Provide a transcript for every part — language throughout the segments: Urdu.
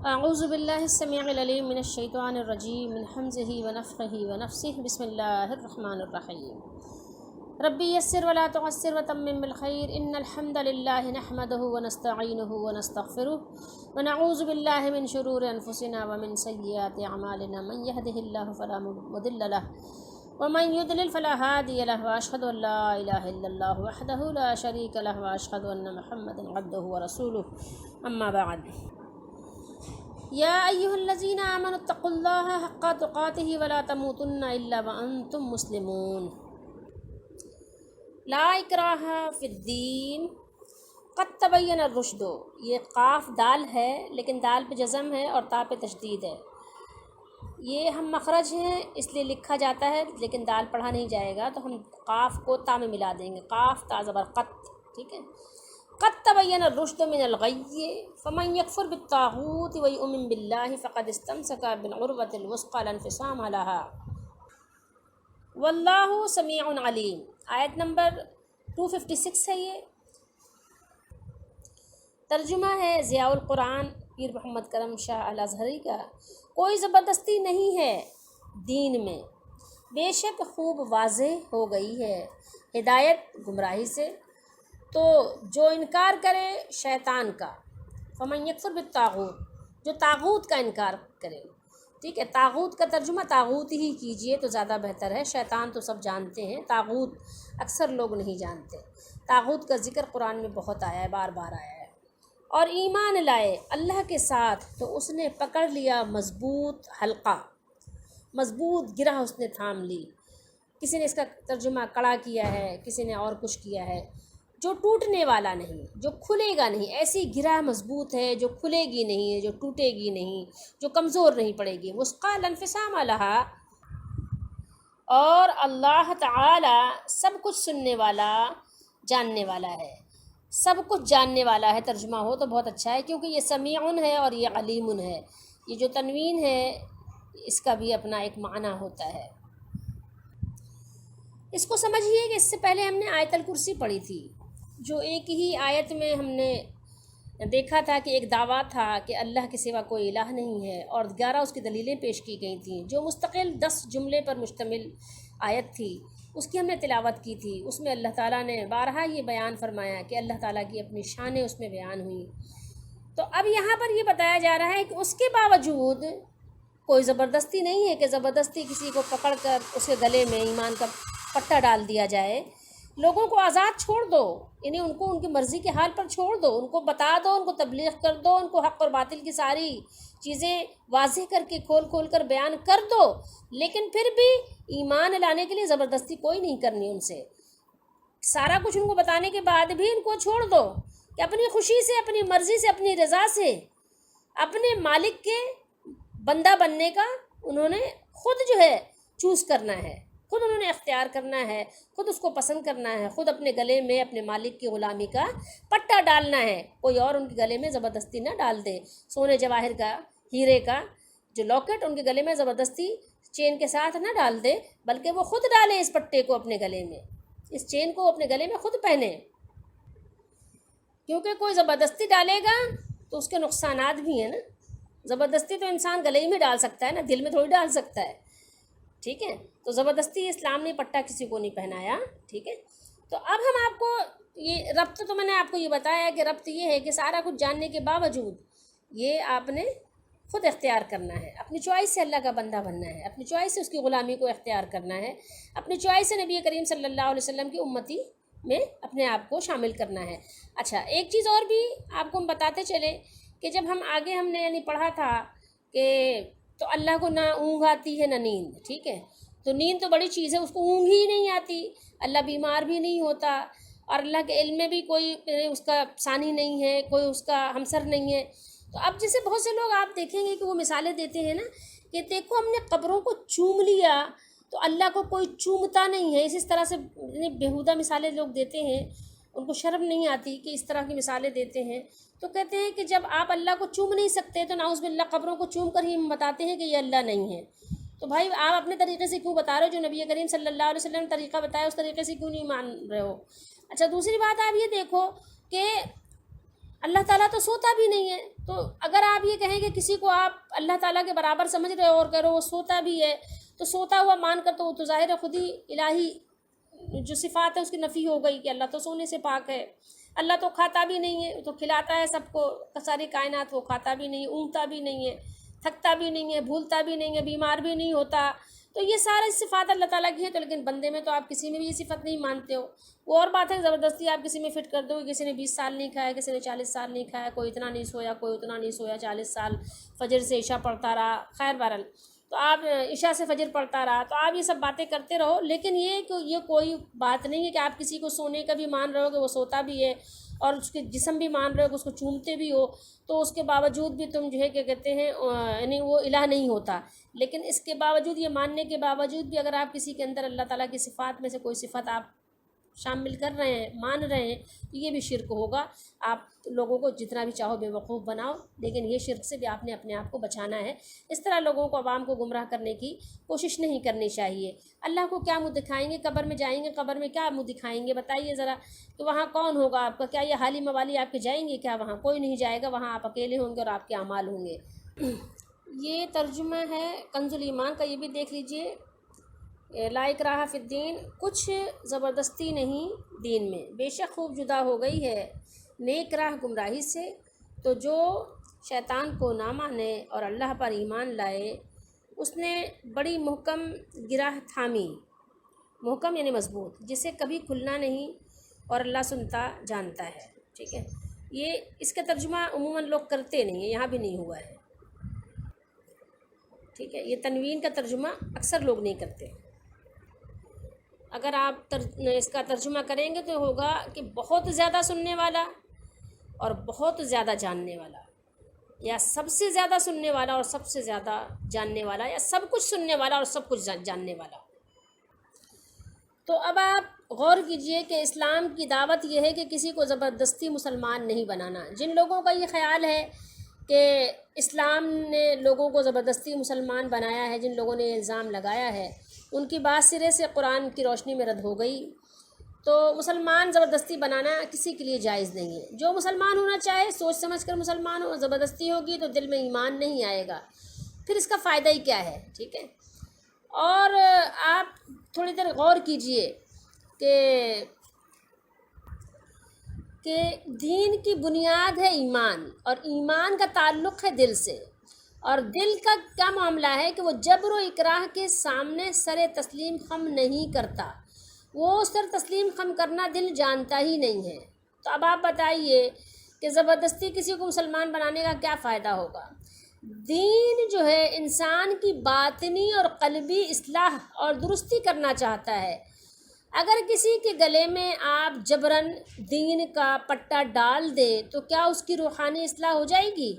اعوذ باللہ السمیع العلیم من الشیطان الرجیم من حمزہ ونفخہ ونفثہ بسم اللہ الرحمن الرحیم ربی یسر ولا تعسر وتمم بالخیر ان الحمد للہ نحمدہ ونستعینہ ونستغفرہ ونعوذ باللہ من شرور انفسنا ومن سیئات اعمالنا من یہدہ اللہ فلا مضل لہ ومن یضلل فلا ہادی لہ واشہد ان لا الہ الا اللہ وحدہ لا شریک لہ واشہد ان محمدا عبدہ ورسولہ اما بعد یا ایہا الذین آمنوا اتقوا اللہ حق تقاتہ ولا تموتن الا وانتم مسلمون لا اکراہ فی الدین قد تبین الرشد. یہ قاف دال ہے لیکن دال پہ جزم ہے اور تا پہ تشدید ہے. یہ ہم مخرج ہیں اس لیے لکھا جاتا ہے لیکن دال پڑھا نہیں جائے گا تو ہم قاف کو تا میں ملا دیں گے. قاف تا زبر قط. ٹھیک ہے. قد تبین الرشد من الغی فمن یکفر بالطاغوت ویؤمن باللہ فقد استمسک بالعروۃ الوثقی لا انفصام لها واللہ سمیع علیم. آیت نمبر 256 ہے. یہ ترجمہ ہے ضیاء القرآن پیر محمد کرم شاہ الازہری کا. کوئی زبردستی نہیں ہے دین میں، بے شک خوب واضح ہو گئی ہے ہدایت گمراہی سے. تو جو انکار کرے شیطان کا، فمن یکفر بالطاغوت، جو طاغوت کا انکار کرے. ٹھیک ہے. طاغوت کا ترجمہ طاغوت ہی کیجئے تو زیادہ بہتر ہے. شیطان تو سب جانتے ہیں، طاغوت اکثر لوگ نہیں جانتے. طاغوت کا ذکر قرآن میں بہت آیا ہے، بار بار آیا ہے. اور ایمان لائے اللہ کے ساتھ تو اس نے پکڑ لیا مضبوط حلقہ، مضبوط گرہ اس نے تھام لی. کسی نے اس کا ترجمہ کڑا کیا ہے، کسی نے اور کچھ کیا ہے. جو ٹوٹنے والا نہیں، جو کھلے گا نہیں. ایسی گرہ مضبوط ہے جو کھلے گی نہیں ہے، جو ٹوٹے گی نہیں، جو کمزور نہیں پڑے گی. وثقی لا انفصام لها. اور اللہ تعالی سب کچھ سننے والا، جاننے والا ہے. سب کچھ جاننے والا ہے ترجمہ ہو تو بہت اچھا ہے، کیونکہ یہ سمیع ہے اور یہ علیم ہے. یہ جو تنوین ہے اس کا بھی اپنا ایک معنی ہوتا ہے. اس کو سمجھیے کہ اس سے پہلے ہم نے آیت الکرسی پڑھی تھی، جو ایک ہی آیت میں ہم نے دیکھا تھا کہ ایک دعویٰ تھا کہ اللہ کے سوا کوئی الہ نہیں ہے، اور 11 اس کی دلیلیں پیش کی گئی تھیں، جو مستقل 10 جملے پر مشتمل آیت تھی. اس کی ہم نے تلاوت کی تھی. اس میں اللہ تعالیٰ نے بارہا یہ بیان فرمایا کہ اللہ تعالیٰ کی اپنی شانیں اس میں بیان ہوئیں. تو اب یہاں پر یہ بتایا جا رہا ہے کہ اس کے باوجود کوئی زبردستی نہیں ہے کہ زبردستی کسی کو پکڑ کر اس کے گلے میں ایمان کا پٹا ڈال دیا جائے. لوگوں کو آزاد چھوڑ دو، یعنی ان کو ان کی مرضی کے حال پر چھوڑ دو، ان کو بتا دو، ان کو تبلیغ کر دو، ان کو حق اور باطل کی ساری چیزیں واضح کر کے کھول کر بیان کر دو. لیکن پھر بھی ایمان لانے کے لیے زبردستی کوئی نہیں کرنی ان سے. سارا کچھ ان کو بتانے کے بعد بھی ان کو چھوڑ دو کہ اپنی خوشی سے، اپنی مرضی سے، اپنی رضا سے اپنے مالک کے بندہ بننے کا انہوں نے خود جو ہے چوز کرنا ہے، خود انہوں نے اختیار کرنا ہے، خود اس کو پسند کرنا ہے، خود اپنے گلے میں اپنے مالک کی غلامی کا پٹا ڈالنا ہے. کوئی اور ان کے گلے میں زبردستی نہ ڈال دے. سونے جواہر کا، ہیرے کا جو لاکٹ ان کے گلے میں زبردستی چین کے ساتھ نہ ڈال دے، بلکہ وہ خود ڈالے اس پٹے کو اپنے گلے میں، اس چین کو اپنے گلے میں خود پہنے. کیونکہ کوئی زبردستی ڈالے گا تو اس کے نقصانات بھی ہیں نا. زبردستی تو انسان گلے ہی میں ڈال سکتا ہے نا، دل میں تھوڑی ڈال سکتا ہے. ٹھیک ہے. تو زبردستی اسلام نے پٹا کسی کو نہیں پہنایا. ٹھیک ہے. تو اب ہم آپ کو یہ ربط تو میں نے آپ کو یہ بتایا کہ ربط یہ ہے کہ سارا کچھ جاننے کے باوجود یہ آپ نے خود اختیار کرنا ہے. اپنی چوائس سے اللہ کا بندہ بننا ہے، اپنی چوائس سے اس کی غلامی کو اختیار کرنا ہے، اپنی چوائس سے نبی کریم صلی اللہ علیہ وسلم کی امتی میں اپنے آپ کو شامل کرنا ہے. اچھا، ایک چیز اور بھی آپ کو ہم بتاتے چلیں کہ جب ہم آگے ہم نے یعنی پڑھا تھا کہ تو اللہ کو نہ اونگ آتی ہے نہ نیند. ٹھیک ہے. تو نیند تو بڑی چیز ہے، اس کو اونگ ہی نہیں آتی. اللہ بیمار بھی نہیں ہوتا، اور اللہ کے علم میں بھی کوئی اس کا ثانی نہیں ہے، کوئی اس کا ہمسر نہیں ہے. تو اب جیسے بہت سے لوگ آپ دیکھیں گے کہ وہ مثالیں دیتے ہیں نا کہ دیکھو ہم نے قبروں کو چوم لیا تو اللہ کو کوئی چومتا نہیں ہے. اس طرح سے بیہودہ مثالیں لوگ دیتے ہیں، ان کو شرم نہیں آتی کہ اس طرح کی مثالیں دیتے ہیں. تو کہتے ہیں کہ جب آپ اللہ کو چوم نہیں سکتے تو نعوذ باللہ قبروں کو چوم کر ہی ہم بتاتے ہیں کہ یہ اللہ نہیں ہے. تو بھائی آپ اپنے طریقے سے کیوں بتا رہے ہو؟ جو نبی کریم صلی اللہ علیہ وسلم نے طریقہ بتایا اس طریقے سے کیوں نہیں مان رہے ہو؟ اچھا، دوسری بات آپ یہ دیکھو کہ اللہ تعالیٰ تو سوتا بھی نہیں ہے. تو اگر آپ یہ کہیں کہ کسی کو آپ اللہ تعالیٰ کے برابر سمجھ رہے ہو اور کہہ رہے ہو وہ سوتا بھی ہے، تو سوتا ہوا مان کر تو وہ تو ظاہر ہے خود ہی الہی جو صفات ہے اس کی نفی ہو گئی کہ اللہ تو سونے سے پاک ہے. اللہ تو کھاتا بھی نہیں ہے، وہ تو کھلاتا ہے سب کو، ساری کائنات. وہ کھاتا بھی نہیں، اونگتا بھی نہیں ہے، تھکتا بھی نہیں ہے، بھولتا بھی نہیں ہے، بیمار بھی نہیں ہوتا. تو یہ سارے صفات اللہ تعالیٰ کی ہیں. تو لیکن بندے میں تو آپ کسی میں بھی یہ صفت نہیں مانتے ہو. وہ اور بات ہے زبردستی آپ کسی میں فٹ کر دو. کسی نے 20 سال نہیں کھایا، کسی نے 40 سال نہیں کھایا، کوئی اتنا نہیں سویا، کوئی اتنا نہیں سویا، 40 سال فجر سے عشاء پڑھتا رہا. خیر بہرحال تو آپ عشاء سے فجر پڑھتا رہا، تو آپ یہ سب باتیں کرتے رہو. لیکن یہ کہ یہ کوئی بات نہیں ہے کہ آپ کسی کو سونے کا بھی مان رہے ہو کہ وہ سوتا بھی ہے، اور اس کے جسم بھی مان رہے ہو کہ اس کو چومتے بھی ہو، تو اس کے باوجود بھی تم جو ہے کہ کہتے ہیں یعنی وہ الہ نہیں ہوتا. لیکن اس کے باوجود، یہ ماننے کے باوجود بھی اگر آپ کسی کے اندر اللہ تعالیٰ کی صفات میں سے کوئی صفت آپ شامل کر رہے ہیں، مان رہے ہیں، تو یہ بھی شرک ہوگا. آپ لوگوں کو جتنا بھی چاہو بے وقوف بناؤ، لیکن یہ شرک سے بھی آپ نے اپنے آپ کو بچانا ہے. اس طرح لوگوں کو، عوام کو گمراہ کرنے کی کوشش نہیں کرنی چاہیے. اللہ کو کیا منہ دکھائیں گے؟ قبر میں جائیں گے، قبر میں کیا منہ دکھائیں گے بتائیے ذرا؟ کہ وہاں کون ہوگا آپ کا؟ کیا یہ حالی موالی آپ کے جائیں گے کیا؟ وہاں کوئی نہیں جائے گا. وہاں آپ اکیلے ہوں گے اور آپ کے اعمال ہوں گے. یہ ترجمہ ہے کنز الایمان کا، یہ بھی دیکھ لیجئے. لا اکراہ فی الدین، کچھ زبردستی نہیں دین میں، بے شک خوب جدا ہو گئی ہے نیک راہ گمراہی سے. تو جو شیطان کو نہ مانے اور اللہ پر ایمان لائے، اس نے بڑی محکم گرہ تھامی. محکم یعنی مضبوط، جسے کبھی کھلنا نہیں، اور اللہ سنتا جانتا ہے. ٹھیک ہے، یہ اس کا ترجمہ عموماً لوگ کرتے نہیں ہیں، یہاں بھی نہیں ہوا ہے. ٹھیک ہے، یہ تنوین کا ترجمہ اکثر لوگ نہیں کرتے. اگر آپ اس کا ترجمہ کریں گے تو ہوگا کہ بہت زیادہ سننے والا اور بہت زیادہ جاننے والا، یا سب سے زیادہ سننے والا اور سب سے زیادہ جاننے والا، یا سب کچھ سننے والا اور سب کچھ جاننے والا. تو اب آپ غور کیجئے کہ اسلام کی دعوت یہ ہے کہ کسی کو زبردستی مسلمان نہیں بنانا. جن لوگوں کا یہ خیال ہے کہ اسلام نے لوگوں کو زبردستی مسلمان بنایا ہے، جن لوگوں نے یہ الزام لگایا ہے، ان کی بات سرے سے قرآن کی روشنی میں رد ہو گئی. تو مسلمان زبردستی بنانا کسی کے لیے جائز نہیں ہے. جو مسلمان ہونا چاہے سوچ سمجھ کر مسلمان ہو. زبردستی ہوگی تو دل میں ایمان نہیں آئے گا، پھر اس کا فائدہ ہی کیا ہے؟ ٹھیک ہے. اور آپ تھوڑی دیر غور کیجئے کہ دین کی بنیاد ہے ایمان، اور ایمان کا تعلق ہے دل سے. اور دل کا کیا معاملہ ہے کہ وہ جبر و اکراہ کے سامنے سر تسلیم خم نہیں کرتا. وہ سر تسلیم خم کرنا دل جانتا ہی نہیں ہے. تو اب آپ بتائیے کہ زبردستی کسی کو مسلمان بنانے کا کیا فائدہ ہوگا؟ دین جو ہے انسان کی باطنی اور قلبی اصلاح اور درستی کرنا چاہتا ہے. اگر کسی کے گلے میں آپ جبراً دین کا پٹا ڈال دیں تو کیا اس کی روحانی اصلاح ہو جائے گی؟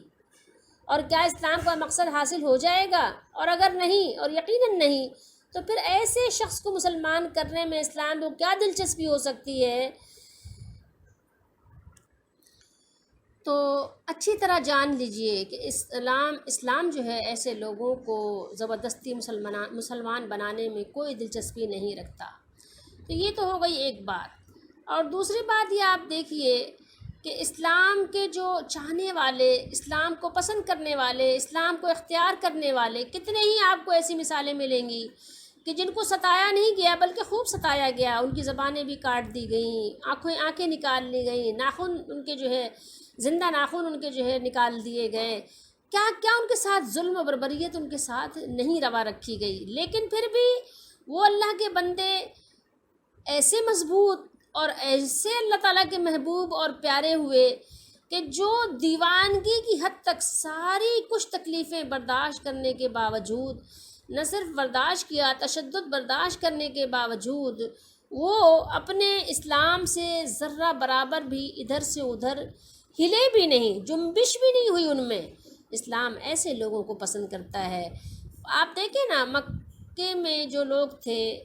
اور کیا اسلام کا مقصد حاصل ہو جائے گا؟ اور اگر نہیں، اور یقیناً نہیں، تو پھر ایسے شخص کو مسلمان کرنے میں اسلام کو کیا دلچسپی ہو سکتی ہے؟ تو اچھی طرح جان لیجئے کہ اسلام جو ہے ایسے لوگوں کو زبردستی مسلمان بنانے میں کوئی دلچسپی نہیں رکھتا. تو یہ تو ہو گئی ایک بات. اور دوسری بات یہ آپ دیکھیے کہ اسلام کے جو چاہنے والے، اسلام کو پسند کرنے والے، اسلام کو اختیار کرنے والے، کتنے ہی آپ کو ایسی مثالیں ملیں گی کہ جن کو ستایا نہیں گیا بلکہ خوب ستایا گیا. ان کی زبانیں بھی کاٹ دی گئیں، آنکھیں نکال لی گئیں، ناخن ان کے جو ہے زندہ ناخن ان کے جو ہے نکال دیے گئے. کیا کیا ان کے ساتھ ظلم و بربریت ان کے ساتھ نہیں روا رکھی گئی. لیکن پھر بھی وہ اللہ کے بندے ایسے مضبوط اور ایسے اللہ تعالیٰ کے محبوب اور پیارے ہوئے کہ جو دیوانگی کی حد تک ساری کچھ تکلیفیں برداشت کرنے کے باوجود، نہ صرف برداشت کیا، تشدد برداشت کرنے کے باوجود وہ اپنے اسلام سے ذرہ برابر بھی ادھر سے ادھر ہلے بھی نہیں، جنبش بھی نہیں ہوئی ان میں. اسلام ایسے لوگوں کو پسند کرتا ہے. آپ دیکھیں نا، مکے میں جو لوگ تھے،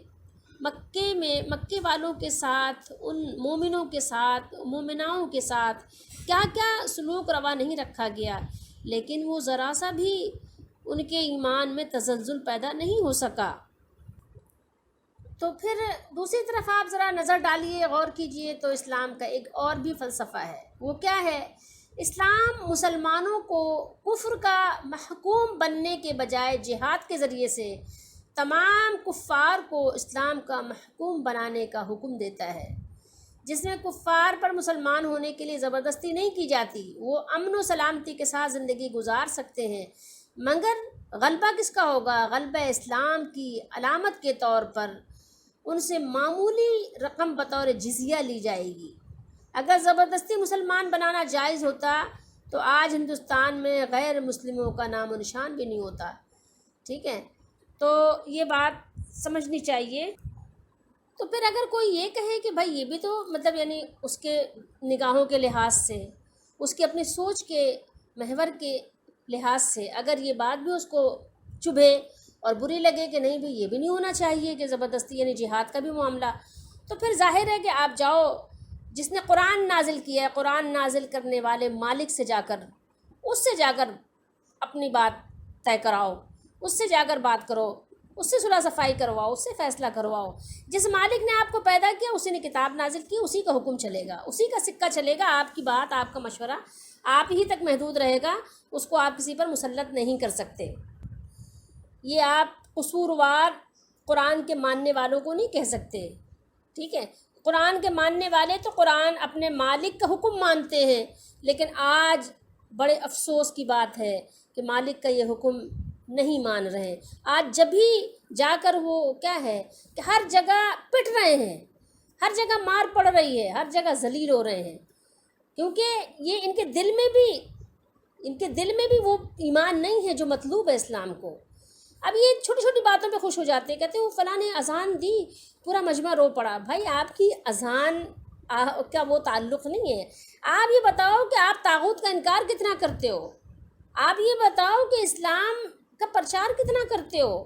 مکے والوں کے ساتھ، ان مومنوں کے ساتھ، مومناؤں کے ساتھ کیا کیا سلوک روا نہیں رکھا گیا، لیکن وہ ذرا سا بھی ان کے ایمان میں تزلزل پیدا نہیں ہو سکا. تو پھر دوسری طرف آپ ذرا نظر ڈالیے، غور کیجئے، تو اسلام کا ایک اور بھی فلسفہ ہے. وہ کیا ہے اسلام مسلمانوں کو کفر کا محکوم بننے کے بجائے جہاد کے ذریعے سے تمام کفار کو اسلام کا محکوم بنانے کا حکم دیتا ہے، جس میں کفار پر مسلمان ہونے کے لیے زبردستی نہیں کی جاتی، وہ امن و سلامتی کے ساتھ زندگی گزار سکتے ہیں، مگر غلبہ کس کا ہوگا؟ غلبہ اسلام کی علامت کے طور پر ان سے معمولی رقم بطور جزیہ لی جائے گی۔ اگر زبردستی مسلمان بنانا جائز ہوتا تو آج ہندوستان میں غیر مسلموں کا نام و نشان بھی نہیں ہوتا، ٹھیک ہے؟ تو یہ بات سمجھنی چاہیے۔ تو پھر اگر کوئی یہ کہے کہ بھائی یہ بھی تو مطلب یعنی اس کے نگاہوں کے لحاظ سے، اس کے اپنی سوچ کے محور کے لحاظ سے اگر یہ بات بھی اس کو چبھے اور بری لگے کہ نہیں بھائی یہ بھی نہیں ہونا چاہیے کہ زبردستی یعنی جہاد کا بھی معاملہ، تو پھر ظاہر ہے کہ آپ جاؤ جس نے قرآن نازل کیا ہے، قرآن نازل کرنے والے مالک سے جا کر اس سے جا کر اپنی بات طے کراؤ، اس سے جا کر بات کرو، اس سے صلح صفائی کرواؤ، اس سے فیصلہ کرواؤ۔ جس مالک نے آپ کو پیدا کیا اسی نے کتاب نازل کی، اسی کا حکم چلے گا، اسی کا سکہ چلے گا، آپ کی بات، آپ کا مشورہ آپ ہی تک محدود رہے گا، اس کو آپ کسی پر مسلط نہیں کر سکتے۔ یہ آپ قصوروار قرآن کے ماننے والوں کو نہیں کہہ سکتے، ٹھیک ہے؟ قرآن کے ماننے والے تو قرآن اپنے مالک کا حکم مانتے ہیں، لیکن آج بڑے افسوس کی بات ہے کہ مالک کا یہ حکم نہیں مان رہے۔ آج جب بھی جا کر وہ کیا ہے کہ ہر جگہ پٹ رہے ہیں، ہر جگہ مار پڑ رہی ہے، ہر جگہ ذلیل ہو رہے ہیں، کیونکہ یہ ان کے دل میں بھی وہ ایمان نہیں ہے جو مطلوب ہے اسلام کو۔ اب یہ چھوٹی چھوٹی باتوں پہ خوش ہو جاتے ہیں، کہتے ہیں وہ فلاں نے اذان دی، پورا مجمع رو پڑا۔ بھائی آپ کی اذان کا وہ تعلق نہیں ہے۔ آپ یہ بتاؤ کہ آپ طاغوت کا انکار کتنا کرتے ہو، آپ یہ بتاؤ کہ اسلام کا پرچار کتنا کرتے ہو،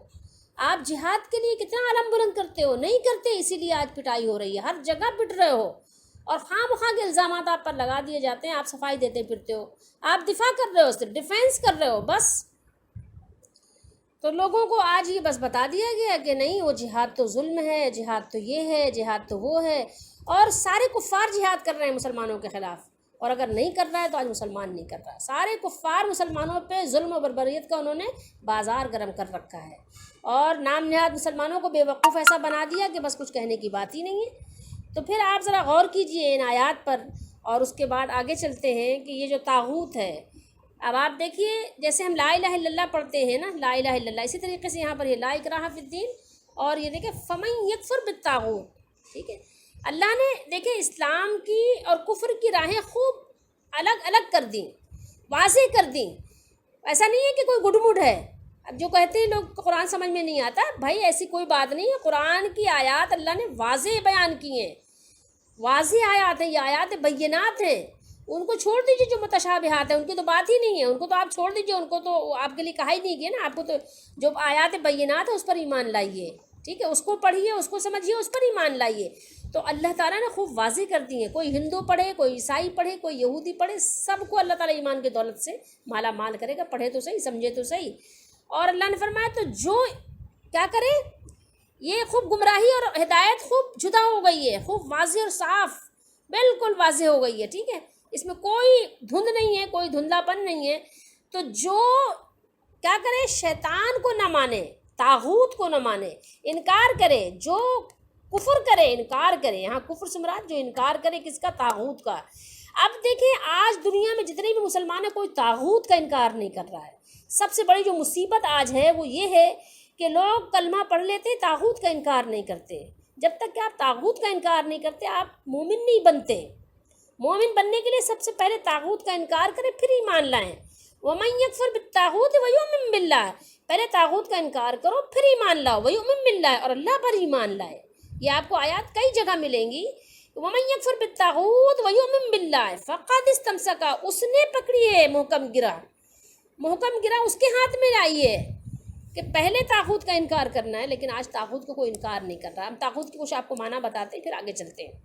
آپ جہاد کے لیے کتنا علم بلند کرتے ہو؟ نہیں کرتے، اسی لیے آج پٹائی ہو رہی ہے، ہر جگہ پٹ رہے ہو اور خواہ مخواہ کے الزامات آپ پر لگا دیے جاتے ہیں، آپ صفائی دیتے پھرتے ہو، آپ دفاع کر رہے ہو، صرف ڈیفینس کر رہے ہو بس۔ تو لوگوں کو آج یہ بس بتا دیا گیا کہ نہیں وہ جہاد تو ظلم ہے، جہاد تو یہ ہے، جہاد تو وہ ہے، اور سارے کفار جہاد کر رہے ہیں مسلمانوں کے خلاف، اور اگر نہیں کر رہا ہے تو آج مسلمان نہیں کر رہا۔ سارے کفار مسلمانوں پہ ظلم و بربریت کا انہوں نے بازار گرم کر رکھا ہے، اور نام نہاد مسلمانوں کو بے وقوف ایسا بنا دیا کہ بس کچھ کہنے کی بات ہی نہیں ہے۔ تو پھر آپ ذرا غور کیجئے ان آیات پر، اور اس کے بعد آگے چلتے ہیں کہ یہ جو طاغوت ہے، اب آپ دیکھیے جیسے ہم لا الہ الا اللہ پڑھتے ہیں نا، لا الہ الا اللہ، اسی طریقے سے یہاں پر یہ لا اکراہ فی الدین، اور یہ دیکھیں فمن یکفر بالطاغوت، ٹھیک ہے؟ اللہ نے دیکھیں اسلام کی اور کفر کی راہیں خوب الگ الگ کر دیں، واضح کر دیں۔ ایسا نہیں ہے کہ کوئی گڈ مڈ ہے، اب جو کہتے ہیں لوگ قرآن سمجھ میں نہیں آتا، بھائی ایسی کوئی بات نہیں ہے، قرآن کی آیات اللہ نے واضح بیان کی ہیں، واضح آیات ہیں، یہ آیات بینات ہیں، ان کو چھوڑ دیجیے جو متشابہات ہیں، ان کی تو بات ہی نہیں ہے، ان کو تو آپ چھوڑ دیجیے، ان کو تو آپ کے لیے کہا ہی نہیں گیا نا، آپ کو تو جو آیات بینات ہے اس پر ایمان لائیے، ٹھیک ہے؟ اس کو پڑھیے، اس کو سمجھیے، اس پر ایمان لائیے۔ تو اللہ تعالیٰ نے خوب واضح کر دی ہیں، کوئی ہندو پڑھے، کوئی عیسائی پڑھے، کوئی یہودی پڑھے، سب کو اللہ تعالیٰ ایمان کی دولت سے مالا مال کرے گا، پڑھے تو صحیح، سمجھے تو صحیح۔ اور اللہ نے فرمایا تو جو کیا کرے، یہ خوب گمراہی اور ہدایت خوب جدا ہو گئی ہے، خوب واضح اور صاف، بالکل واضح ہو گئی ہے، ٹھیک ہے؟ اس میں کوئی دھند نہیں ہے، کوئی دھندلا پن نہیں ہے۔ تو جو کیا کرے، شیطان کو نہ مانے، طاغوت کو نہ مانے، انکار کرے، جو کفر کرے، انکار کرے، یہاں کفر سے مراد جو انکار کرے کس کا؟ طاغوت کا۔ اب دیکھیں آج دنیا میں جتنے بھی مسلمان ہیں کوئی طاغوت کا انکار نہیں کر رہا ہے۔ سب سے بڑی جو مصیبت آج ہے وہ یہ ہے کہ لوگ کلمہ پڑھ لیتے، طاغوت کا انکار نہیں کرتے۔ جب تک کہ آپ طاغوت کا انکار نہیں کرتے آپ مومن نہیں بنتے۔ مومن بننے کے لیے سب سے پہلے طاغوت کا انکار کریں، پھر ایمان لائیں۔ وَمَن يَكْفُرْ بِالطَّاغُوتِ وَيُؤْمِن بِاللَّهِ، پہلے طاغوت کا انکار کرو پھر ایمان لاؤ، وَيُؤْمِن بِاللَّهِ، اور اللہ پر ایمان لائے۔ یہ آپ کو آیات کئی جگہ ملیں گی۔ وَمَن يَكْفُرْ بِالطَّاغُوتِ وَيُؤْمِن بِاللَّهِ فَقَدِ اسْتَمْسَكَ، اس نے پکڑی ہے محکم گرا، محکم گرا اس کے ہاتھ میں آئی ہے کہ پہلے طاغوت کا انکار کرنا ہے، لیکن آج طاغوت کو کوئی انکار نہیں کر رہا۔ ہم طاغوت کی کچھ آپ کو معنی بتاتے ہیں، پھر آگے چلتے ہیں۔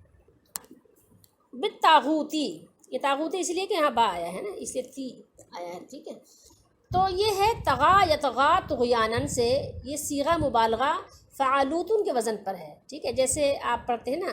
بالطاغوتی، یہ طاغوتی اس لیے کہ یہاں با آیا ہے نا، اس لیے تی آیا ہے، ٹھیک ہے؟ تو یہ ہے طغا یطغا طغیانن سے، یہ صیغہ مبالغہ فعالوتن کے وزن پر ہے، ٹھیک ہے؟ جیسے آپ پڑھتے ہیں نا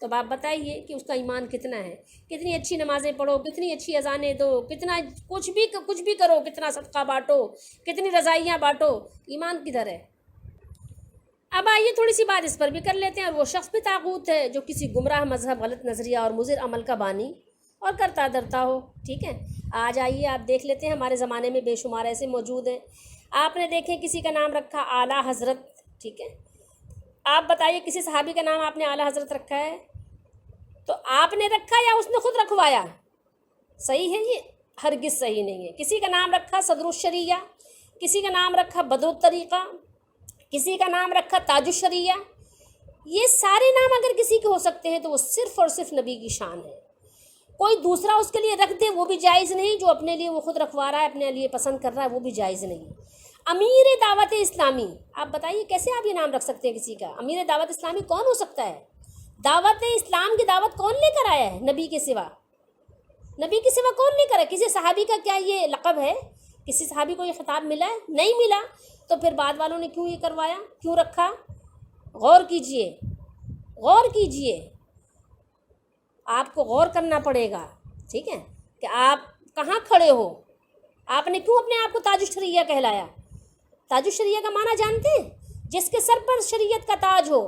تو اب آپ بتائیے کہ اس کا ایمان کتنا ہے. کتنی اچھی نمازیں پڑھو، کتنی اچھی اذانیں دو، کتنا کچھ بھی کرو، کتنا صدقہ بانٹو، کتنی رضائیاں بانٹو، ایمان کدھر ہے؟ اب آئیے تھوڑی سی بات اس پر بھی کر لیتے ہیں. اور وہ شخص بھی طاغوت ہے جو کسی گمراہ مذہب، غلط نظریہ اور مضر عمل کا بانی اور کرتا درتا ہو. ٹھیک ہے، آج آئیے آپ دیکھ لیتے ہیں ہمارے زمانے میں بے شمار ایسے موجود ہیں. آپ نے دیکھیں کسی کا نام رکھا اعلیٰ حضرت. ٹھیک ہے، آپ بتائیے کسی صحابی کا نام آپ نے اعلیٰ حضرت رکھا ہے؟ تو آپ نے رکھا یا اس نے خود رکھوایا؟ صحیح ہے، یہ ہرگز صحیح نہیں ہے. کسی کا نام رکھا صدر الشریعہ، کسی کا نام رکھا بدر الطریقہ، کسی کا نام رکھا تاج الشریعہ. یہ سارے نام اگر کسی کے ہو سکتے ہیں تو وہ صرف اور صرف نبی کی شان ہے. کوئی دوسرا اس کے لیے رکھ دے وہ بھی جائز نہیں. جو اپنے لیے وہ خود رکھوا رہا ہے، اپنے لیے پسند کر رہا ہے، وہ بھی جائز نہیں. امیر دعوت اسلامی، آپ بتائیے کیسے آپ یہ نام رکھ سکتے ہیں کسی کا؟ امیر دعوت اسلامی کون ہو سکتا ہے؟ دعوت اسلام کی دعوت کون لے کر آیا ہے نبی کے سوا؟ نبی کے سوا کون لے کر آیا؟ کسی صحابی کا کیا یہ لقب ہے؟ کسی صحابی کو یہ خطاب ملا ہے؟ نہیں ملا. تو پھر بعد والوں نے کیوں یہ کروایا، کیوں رکھا؟ غور کیجئے، غور کیجئے. آپ کو غور کرنا پڑے گا. ٹھیک ہے، کہ آپ کہاں کھڑے ہو. آپ نے کیوں اپنے آپ کو تاج الشریعہ کہلایا؟ تاج الشریعہ کا معنی جانتے ہیں؟ جس کے سر پر شریعت کا تاج ہو،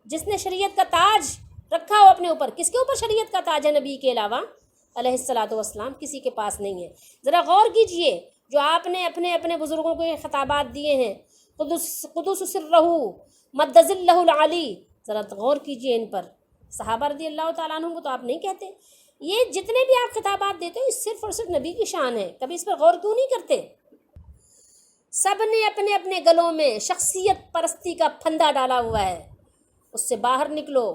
جس نے شریعت کا تاج رکھا ہو اپنے اوپر. کس کے اوپر شریعت کا تاج ہے نبی کے علاوہ علیہ الصلاۃ والسلام؟ کسی کے پاس نہیں ہے. ذرا غور کیجئے جو آپ نے اپنے بزرگوں کو یہ خطابات دیے ہیں، قدس سرہ مد ظلہ العلی، ذرا غور کیجئے ان پر. صحابہ رضی اللہ تعالیٰ عنہ کو تو آپ نہیں کہتے. یہ جتنے بھی آپ خطابات دیتے ہو، یہ صرف اور صرف نبی کی شان ہے. کبھی اس پر غور کیوں نہیں کرتے؟ سب نے اپنے اپنے گلوں میں شخصیت پرستی کا پھندا ڈالا ہوا ہے، اس سے باہر نکلو.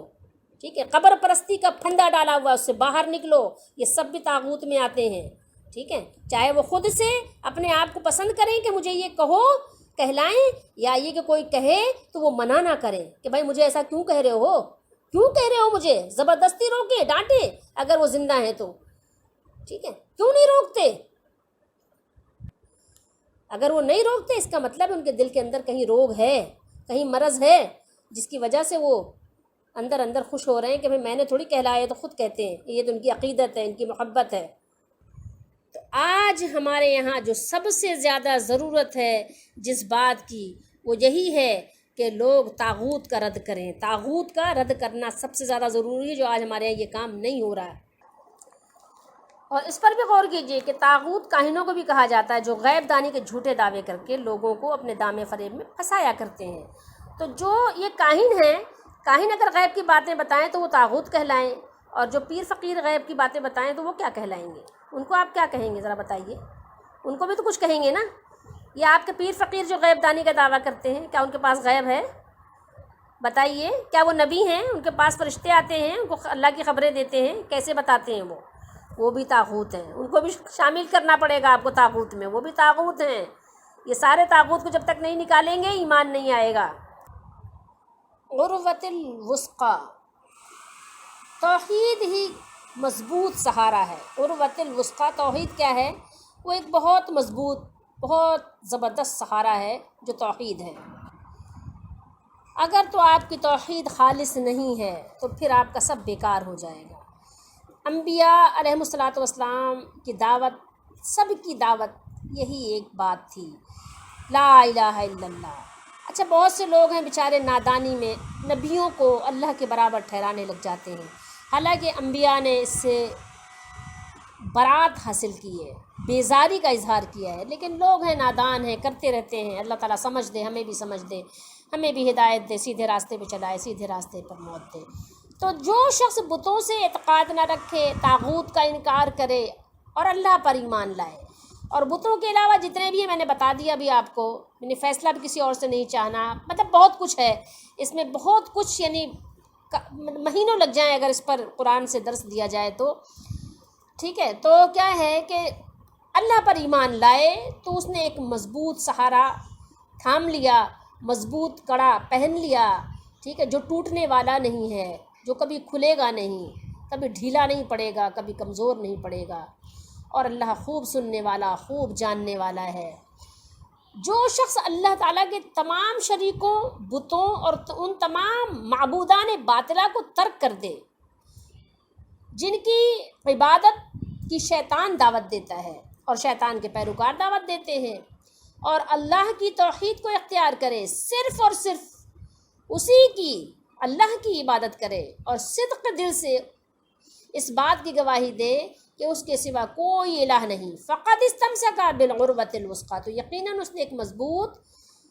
ٹھیک ہے، قبر پرستی کا پھندا ڈالا ہوا ہے، اس سے باہر نکلو. یہ سب بھی طاغوت میں آتے ہیں. ٹھیک ہے، چاہے وہ خود سے اپنے آپ کو پسند کریں کہ مجھے یہ کہو کہلائیں، یا یہ کہ کوئی کہے تو وہ منع نہ کریں کہ بھائی مجھے ایسا کیوں کہہ رہے ہو، کیوں کہہ رہے ہو مجھے، زبردستی روکے ڈانٹے اگر وہ زندہ ہیں تو. ٹھیک ہے، کیوں نہیں روکتے؟ اگر وہ نہیں روکتے اس کا مطلب ان کے دل کے اندر کہیں روگ ہے، کہیں مرض ہے، جس کی وجہ سے وہ اندر اندر خوش ہو رہے ہیں کہ بھائی میں نے تھوڑی کہلایا، تو خود کہتے ہیں. یہ تو ان کی عقیدت ہے، ان کی محبت ہے. تو آج ہمارے یہاں جو سب سے زیادہ ضرورت ہے جس بات کی، وہ یہی ہے کہ لوگ طاغوت کا رد کریں. طاغوت کا رد کرنا سب سے زیادہ ضروری ہے، جو آج ہمارے یہاں یہ کام نہیں ہو رہا ہے. اور اس پر بھی غور کیجئے کہ طاغوت کاہنوں کو بھی کہا جاتا ہے، جو غیب دانی کے جھوٹے دعوے کر کے لوگوں کو اپنے دامے فریب میں پھنسایا کرتے ہیں. تو جو یہ کاہن ہیں، کاہن اگر غیب کی باتیں بتائیں تو وہ طاغوت کہلائیں، اور جو پیر فقیر غیب کی باتیں بتائیں تو وہ کیا کہلائیں گے؟ ان کو آپ کیا کہیں گے ذرا بتائیے؟ ان کو بھی تو کچھ کہیں گے نا. یہ آپ کے پیر فقیر جو غیب دانی کا دعویٰ کرتے ہیں، کیا ان کے پاس غیب ہے؟ بتائیے. کیا وہ نبی ہیں؟ ان کے پاس فرشتے آتے ہیں، ان کو اللہ کی خبریں دیتے ہیں؟ کیسے بتاتے ہیں وہ بھی طاغوت ہیں. ان کو بھی شامل کرنا پڑے گا آپ کو طاغوت میں. وہ بھی طاغوت ہیں. یہ سارے طاغوت کو جب تک نہیں نکالیں گے ایمان نہیں آئے گا. عروۃ الوثقی، توحید ہی مضبوط سہارا ہے. عروۃ الوثقی، توحید کیا ہے؟ وہ ایک بہت مضبوط، بہت زبردست سہارا ہے جو توحید ہے. اگر تو آپ کی توحید خالص نہیں ہے تو پھر آپ کا سب بیکار ہو جائے گا. انبیاء علیہ الصلاۃ والسلام کی دعوت، سب کی دعوت یہی ایک بات تھی، لا الہ الا اللہ. اچھا، بہت سے لوگ ہیں بیچارے نادانی میں نبیوں کو اللہ کے برابر ٹھہرانے لگ جاتے ہیں، حالانکہ انبیاء نے اس سے برات حاصل کی ہے، بیزاری کا اظہار کیا ہے. لیکن لوگ ہیں نادان ہیں، کرتے رہتے ہیں. اللہ تعالیٰ سمجھ دے، ہمیں بھی سمجھ دے، ہمیں بھی ہدایت دے، سیدھے راستے پہ چلائے، سیدھے راستے پر موت دے. تو جو شخص بتوں سے اعتقاد نہ رکھے، طاغوت کا انکار کرے اور اللہ پر ایمان لائے، اور بتوں کے علاوہ جتنے بھی ہیں میں نے بتا دیا ابھی آپ کو، میں نے فیصلہ بھی کسی اور سے نہیں چاہنا. مطلب بہت کچھ ہے اس میں، بہت کچھ، یعنی مہینوں لگ جائیں اگر اس پر قرآن سے درس دیا جائے تو. ٹھیک ہے، تو کیا ہے کہ اللہ پر ایمان لائے تو اس نے ایک مضبوط سہارا تھام لیا، مضبوط کڑا پہن لیا. ٹھیک ہے، جو ٹوٹنے والا نہیں ہے، جو کبھی کھلے گا نہیں، کبھی ڈھیلا نہیں پڑے گا، کبھی کمزور نہیں پڑے گا. اور اللہ خوب سننے والا، خوب جاننے والا ہے. جو شخص اللہ تعالیٰ کے تمام شریکوں، بتوں اور ان تمام معبودان باطلہ کو ترک کر دے جن کی عبادت کی شیطان دعوت دیتا ہے اور شیطان کے پیروکار دعوت دیتے ہیں، اور اللہ کی توحید کو اختیار کرے، صرف اور صرف اسی کی، اللہ کی عبادت کرے اور صدق دل سے اس بات کی گواہی دے کہ اس کے سوا کوئی الہ نہیں، فقد استمسک بالعروۃ الوثقی، تو یقیناً اس نے ایک مضبوط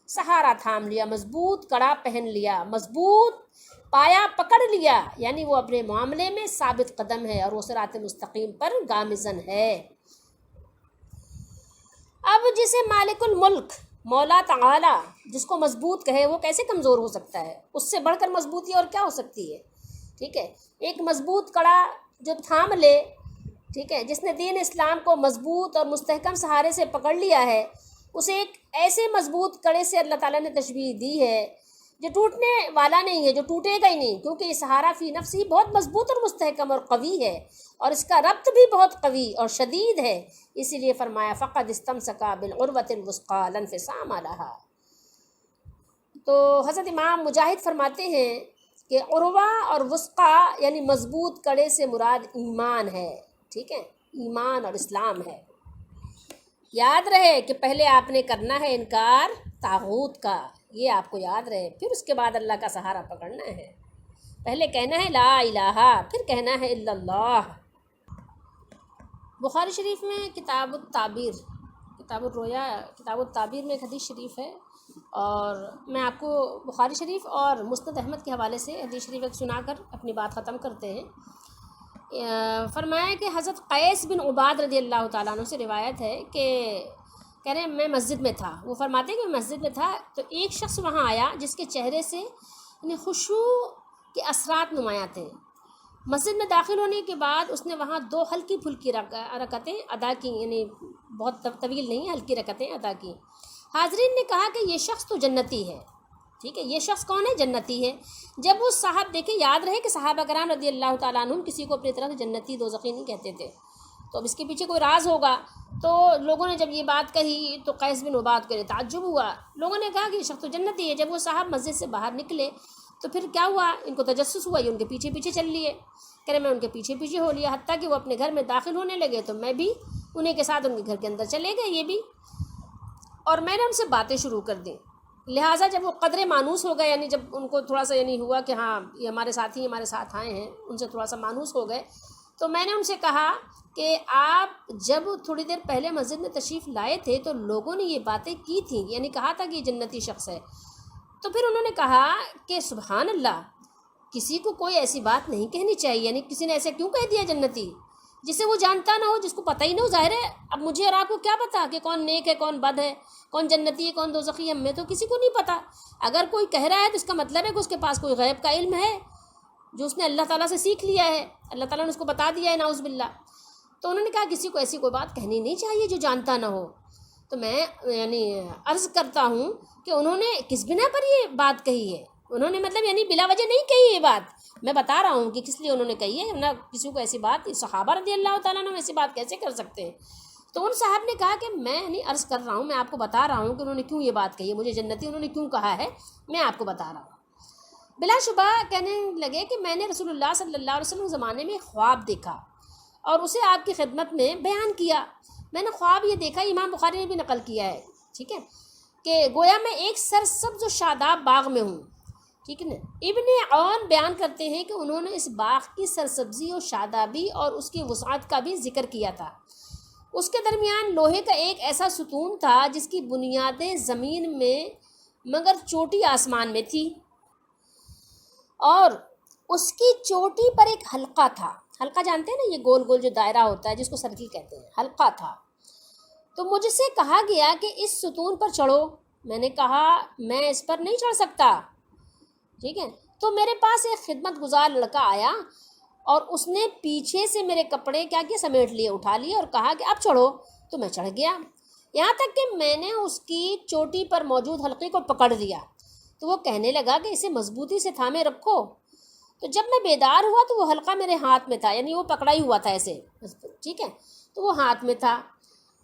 سہارا تھام لیا، مضبوط کڑا پہن لیا، مضبوط پایا پکڑ لیا، یعنی وہ اپنے معاملے میں ثابت قدم ہے اور وہ صراط مستقیم پر گامزن ہے۔ اب جسے مالک الملک، مولا تعالی جس کو مضبوط کہے، وہ کیسے کمزور ہو سکتا ہے؟ اس سے بڑھ کر مضبوطی اور کیا ہو سکتی ہے؟ ٹھیک ہے، ایک مضبوط کڑا جو تھام لے، ٹھیک ہے، جس نے دین اسلام کو مضبوط اور مستحکم سہارے سے پکڑ لیا ہے، اسے ایک ایسے مضبوط کڑے سے اللہ تعالیٰ نے تشبیہ دی ہے جو ٹوٹنے والا نہیں ہے، جو ٹوٹے گا ہی نہیں، کیونکہ یہ سہارا فی نفس ہی بہت مضبوط اور مستحکم اور قوی ہے، اور اس کا ربط بھی بہت قوی اور شدید ہے، اسی لیے فرمایا فقد استمسک بالعروۃ الوثقی لا انفصام لہا۔ تو حضرت امام مجاہد فرماتے ہیں کہ عروہ اور وثقی یعنی مضبوط کڑے سے مراد ایمان ہے، ٹھیک ہے، ایمان اور اسلام ہے۔ یاد رہے کہ پہلے آپ نے کرنا ہے انکار طاغوت کا، یہ آپ کو یاد رہے، پھر اس کے بعد اللہ کا سہارا پکڑنا ہے۔ پہلے کہنا ہے لا الہ، پھر کہنا ہے الا اللہ۔ بخاری شریف میں کتاب التعبیر، کتاب الرؤیا، کتاب التعبیر میں ایک حدیث شریف ہے، اور میں آپ کو بخاری شریف اور مسند احمد کے حوالے سے حدیث شریف ایک سنا کر اپنی بات ختم کرتے ہیں۔ فرمایا کہ حضرت قیس بن عباد رضی اللہ تعالیٰ عنہ سے روایت ہے کہ کہہ رہے ہیں میں مسجد میں تھا، وہ فرماتے ہیں کہ میں مسجد میں تھا تو ایک شخص وہاں آیا جس کے چہرے سے یعنی خشوع کے اثرات نمایاں تھے۔ مسجد میں داخل ہونے کے بعد اس نے وہاں 2 ہلکی پھلکی رکعتیں ادا کی، یعنی بہت طویل نہیں، ہلکی رکعتیں ادا کی۔ حاضرین نے کہا کہ یہ شخص تو جنتی ہے، ٹھیک ہے، یہ شخص کون ہے؟ جنتی ہے۔ جب وہ صاحب دیکھیں، یاد رہے کہ صحابہ کرام رضی اللہ تعالیٰ عنہم کسی کو اپنی طرف جنتی دوزخی نہیں کہتے تھے، تو اب اس کے پیچھے کوئی راز ہوگا۔ تو لوگوں نے جب یہ بات کہی تو قیس بن عباد کے لیے تعجب ہوا، لوگوں نے کہا کہ یہ شخص تو جنتی ہے۔ جب وہ صاحب مسجد سے باہر نکلے تو پھر کیا ہوا، ان کو تجسس ہوا، یہ ان کے پیچھے پیچھے چل لیے، کہہ رہے میں ان کے پیچھے پیچھے ہو لیا، حتیٰ کہ وہ اپنے گھر میں داخل ہونے لگے تو میں بھی انہیں کے ساتھ ان کے گھر کے اندر چلے گئے یہ بھی، اور میں نے ان سے باتیں شروع کر دیں۔ لہٰذا جب وہ قدرے مانوس ہو گئے، یعنی جب ان کو تھوڑا سا یعنی ہوا کہ ہاں یہ ہمارے ساتھی ہمارے ساتھ آئے ہیں، ان سے تھوڑا سا مانوس ہو گئے، تو میں نے ان سے کہا کہ آپ جب تھوڑی دیر پہلے مسجد میں تشریف لائے تھے تو لوگوں نے یہ باتیں کی تھیں، یعنی کہا تھا کہ یہ جنتی شخص ہے، تو پھر انہوں نے کہا کہ سبحان اللہ، کسی کو کوئی ایسی بات نہیں کہنی چاہیے، یعنی کسی نے ایسے کیوں کہہ دیا جنتی، جسے وہ جانتا نہ ہو، جس کو پتہ ہی نہ ہو۔ ظاہر ہے اب مجھے اور آپ کو کیا پتہ کہ کون نیک ہے کون بد ہے، کون جنتی ہے کون دوزخی ہے، ہمیں تو کسی کو نہیں پتہ۔ اگر کوئی کہہ رہا ہے تو اس کا مطلب ہے کہ اس کے پاس کوئی غیب کا علم ہے جو اس نے اللہ تعالیٰ سے سیکھ لیا ہے، اللہ تعالیٰ نے اس کو بتا دیا ہے، نعوذ باللہ۔ تو انہوں نے کہا کسی کو ایسی کوئی بات کہنی نہیں چاہیے جو جانتا نہ ہو۔ تو میں یعنی عرض کرتا ہوں کہ انہوں نے کس بنا پر یہ بات کہی ہے، انہوں نے مطلب یعنی بلا وجہ نہیں کہی یہ بات، میں بتا رہا ہوں کہ کس لیے انہوں نے کہی ہے، نہ کسی کو ایسی بات، صحابہ رضی اللہ تعالیٰ عنہ ایسی بات کیسے کر سکتے ہیں۔ تو ان صاحب نے کہا کہ میں نہیں عرض کر رہا ہوں، میں آپ کو بتا رہا ہوں کہ انہوں نے کیوں یہ بات کہی ہے، مجھے جنتی انہوں نے کیوں کہا ہے، میں آپ کو بتا رہا ہوں۔ بلا شبہ کہنے لگے کہ میں نے رسول اللہ صلی اللہ علیہ وسلم زمانے میں خواب دیکھا اور اسے آپ کی خدمت میں بیان کیا۔ میں نے خواب یہ دیکھا، امام بخاری نے بھی نقل کیا ہے، ٹھیک ہے، کہ گویا میں ایک سرسبز و شاداب باغ میں ہوں، ٹھیک ہے نا۔ ابن عون بیان کرتے ہیں کہ انہوں نے اس باغ کی سرسبزی و شادابی اور اس کی وسعت کا بھی ذکر کیا تھا۔ اس کے درمیان لوہے کا ایک ایسا ستون تھا جس کی بنیادیں زمین میں مگر چوٹی آسمان میں تھی، اور اس کی چوٹی پر ایک حلقہ تھا۔ حلقہ جانتے ہیں نا، یہ گول گول جو دائرہ ہوتا ہے جس کو سرکل کہتے ہیں، حلقہ تھا۔ تو مجھ سے کہا گیا کہ اس ستون پر چڑھو، میں نے کہا میں اس پر نہیں چڑھ سکتا، ٹھیک ہے۔ تو میرے پاس ایک خدمت گزار لڑکا آیا اور اس نے پیچھے سے میرے کپڑے کیا کیا، سمیٹ لیے، اٹھا لیے اور کہا کہ اب چڑھو، تو میں چڑھ گیا، یہاں تک کہ میں نے اس کی چوٹی پر موجود حلقے کو پکڑ لیا، تو وہ کہنے لگا کہ اسے مضبوطی سے تھامے رکھو۔ تو جب میں بیدار ہوا تو وہ حلقہ میرے ہاتھ میں تھا، یعنی وہ پکڑا ہی ہوا تھا ایسے، ٹھیک ہے، تو وہ ہاتھ میں تھا۔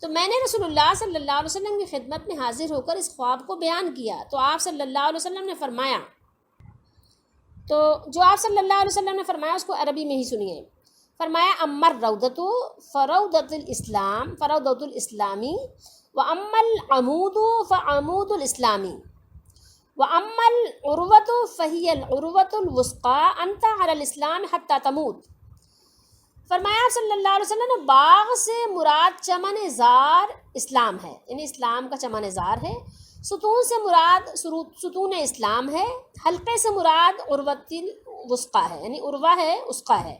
تو میں نے رسول اللہ صلی اللہ علیہ وسلم کی خدمت میں حاضر ہو کر اس خواب کو بیان کیا، تو آپ صلی اللہ علیہ وسلم نے فرمایا، تو جو آپ صلی اللہ علیہ وسلم نے فرمایا اس کو عربی میں ہی سنیے۔ فرمایا امر روضۃ فروضۃ الاسلام فروضۃ الاسلامی و اما العمود فعمود الاسلامی و اما العروۃ فہی العروۃ الوثقی انت علی الاسلام حتی تموت۔ فرمایا آپ صلی اللہ علیہ وسلم نے باغ سے مراد چمن زار اسلام ہے، یعنی اسلام کا چمن زار ہے، ستون سے مراد ستون اسلام ہے، حلقے سے مراد عروۃ الوثقی ہے، یعنی عروہ ہے وثقی ہے،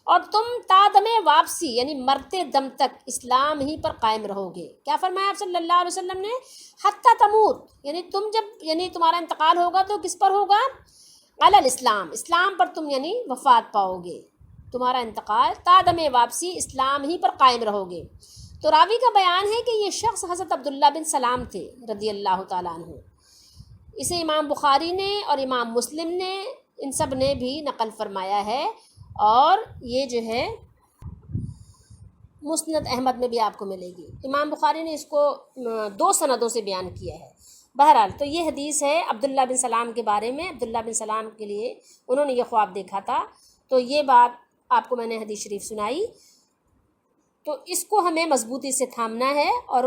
اور تم تا دم واپسی یعنی مرتے دم تک اسلام ہی پر قائم رہو گے۔ کیا فرمایا آپ صلی اللہ علیہ وسلم نے؟ حتی تموت، یعنی تم جب یعنی تمہارا انتقال ہوگا تو کس پر ہوگا؟ علی الاسلام، اسلام پر تم یعنی وفات پاؤ گے، تمہارا انتقال تا دم واپسی اسلام ہی پر قائم رہو گے۔ تو راوی کا بیان ہے کہ یہ شخص حضرت عبداللہ بن سلام تھے رضی اللہ تعالیٰ عنہ۔ اسے امام بخاری نے اور امام مسلم نے ان سب نے بھی نقل فرمایا ہے، اور یہ جو ہے مسند احمد میں بھی آپ کو ملے گی۔ امام بخاری نے اس کو 2 سندوں سے بیان کیا ہے۔ بہرحال تو یہ حدیث ہے عبداللہ بن سلام کے بارے میں۔ عبداللہ بن سلام کے لیے انہوں نے یہ خواب دیکھا تھا، تو یہ بات آپ کو میں نے حدیث شریف سنائی، تو اس کو ہمیں مضبوطی سے تھامنا ہے اور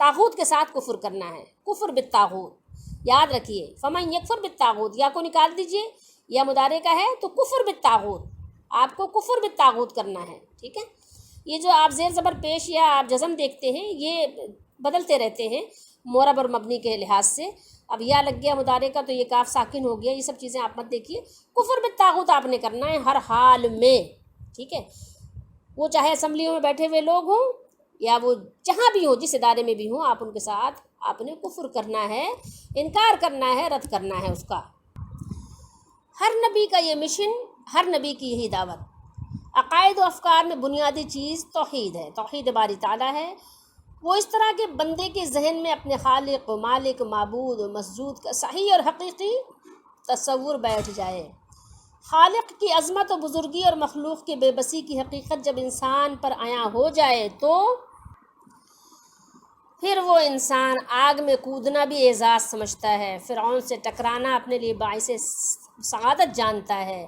طاغوت کے ساتھ کفر کرنا ہے، کفر بالطاغوت۔ یاد رکھیے فمن یکفر بالطاغوت، یا کو نکال دیجئے، یا مضارع کا ہے تو کفر بالطاغوت، آپ کو کفر بالطاغوت کرنا ہے، ٹھیک ہے۔ یہ جو آپ زیر زبر پیش یا آپ جزم دیکھتے ہیں یہ بدلتے رہتے ہیں معرب اور مبنی کے لحاظ سے۔ اب یا لگ گیا مضارع کا تو یہ کاف ساکن ہو گیا، یہ سب چیزیں آپ مت دیکھیے۔ کفر بالطاغوت آپ نے کرنا ہے ہر حال میں، ٹھیک ہے، وہ چاہے اسمبلیوں میں بیٹھے ہوئے لوگ ہوں یا وہ جہاں بھی ہوں، جس ادارے میں بھی ہوں، آپ ان کے ساتھ آپ نے کفر کرنا ہے، انکار کرنا ہے، رد کرنا ہے اس کا۔ ہر نبی کا یہ مشن، ہر نبی کی یہی دعوت۔ عقائد و افکار میں بنیادی چیز توحید ہے، توحید باری تعالیٰ ہے۔ وہ اس طرح کے بندے کے ذہن میں اپنے خالق و مالک، معبود و مسجود کا صحیح اور حقیقی تصور بیٹھ جائے۔ خالق کی عظمت و بزرگی اور مخلوق کی بے بسی کی حقیقت جب انسان پر عیاں ہو جائے تو پھر وہ انسان آگ میں کودنا بھی اعزاز سمجھتا ہے، فرعون سے ٹکرانا اپنے لیے باعث سعادت جانتا ہے،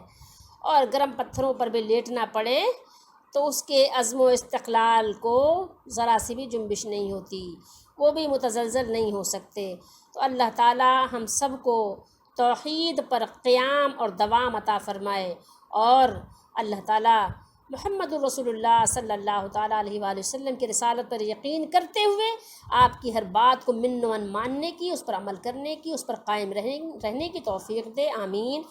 اور گرم پتھروں پر بھی لیٹنا پڑے تو اس کے عزم و استقلال کو ذرا سی بھی جنبش نہیں ہوتی، وہ بھی متزلزل نہیں ہو سکتے۔ تو اللہ تعالی ہم سب کو توحید پر قیام اور دوام عطا فرمائے، اور اللہ تعالی محمد الرسول اللہ صلی اللہ تعالیٰ علیہ وآلہ وسلم کی رسالت پر یقین کرتے ہوئے آپ کی ہر بات کو من و عن ماننے کی، اس پر عمل کرنے کی، اس پر قائم رہنے کی توفیق دے، آمین۔